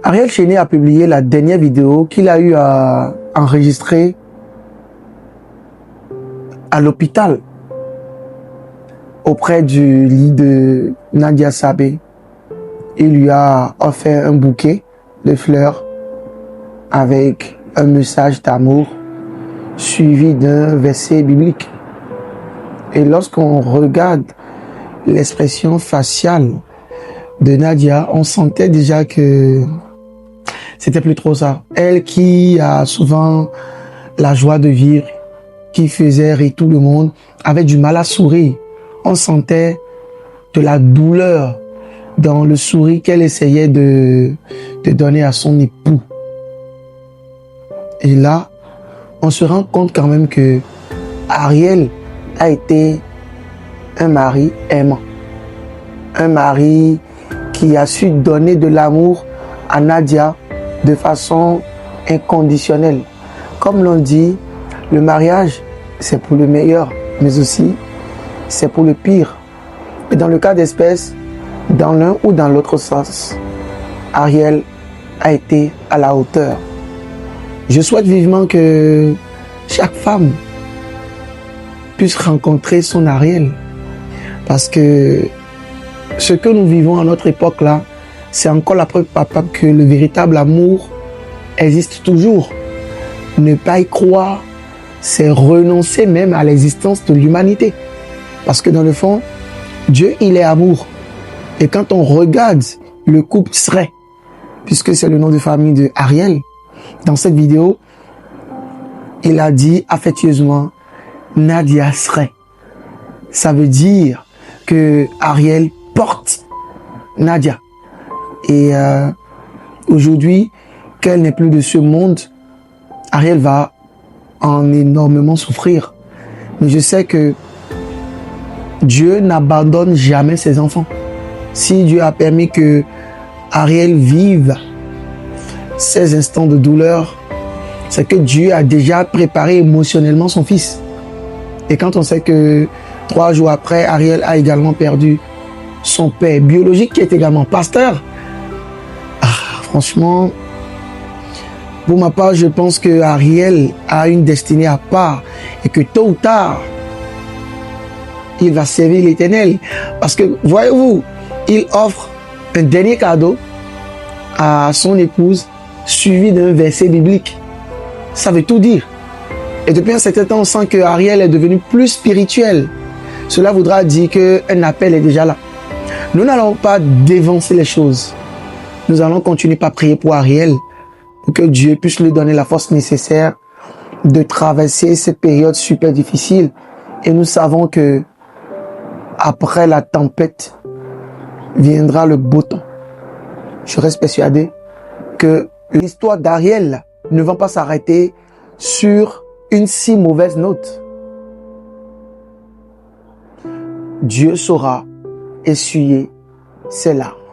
Ariel Chéné a publié la dernière vidéo qu'il a eu à enregistrer à l'hôpital auprès du lit de Nadia Sabé. Il lui a offert un bouquet de fleurs avec un message d'amour suivi d'un verset biblique. Et lorsqu'on regarde l'expression faciale de Nadia, on sentait déjà que c'était plus trop ça. Elle qui a souvent la joie de vivre, qui faisait rire tout le monde, avait du mal à sourire. On sentait de la douleur dans le sourire qu'elle essayait de donner à son époux. Et là, on se rend compte quand même que Ariel a été un mari aimant. Un mari qui a su donner de l'amour à Nadia de façon inconditionnelle. Comme l'on dit, le mariage, c'est pour le meilleur, mais aussi, c'est pour le pire. Et dans le cas d'espèce, dans l'un ou dans l'autre sens, Ariel a été à la hauteur. Je souhaite vivement que chaque femme puisse rencontrer son Ariel. Parce que ce que nous vivons à notre époque là, c'est encore la preuve palpable que le véritable amour existe toujours. Ne pas y croire, c'est renoncer même à l'existence de l'humanité. Parce que dans le fond, Dieu, il est amour. Et quand on regarde le couple Sray, puisque c'est le nom de famille de Ariel, dans cette vidéo, il a dit affectueusement Nadia Sray. Ça veut dire que Ariel porte Nadia. Et aujourd'hui, qu'elle n'est plus de ce monde, Ariel va en énormément souffrir. Mais je sais que Dieu n'abandonne jamais ses enfants. Si Dieu a permis que Ariel vive ces instants de douleur, c'est que Dieu a déjà préparé émotionnellement son fils. Et quand on sait que 3 jours après, Ariel a également perdu son père biologique qui est également pasteur, franchement, pour ma part, je pense que Ariel a une destinée à part et que tôt ou tard, il va servir l'Éternel. Parce que, voyez-vous, il offre un dernier cadeau à son épouse suivi d'un verset biblique. Ça veut tout dire. Et depuis un certain temps, on sent que Ariel est devenu plus spirituel. Cela voudra dire qu'un appel est déjà là. Nous n'allons pas dévancer les choses. Nous allons continuer par prier pour Ariel, pour que Dieu puisse lui donner la force nécessaire de traverser cette période super difficile. Et nous savons que après la tempête viendra le beau temps. Je reste persuadé que l'histoire d'Ariel ne va pas s'arrêter sur une si mauvaise note. Dieu saura essuyer ses larmes.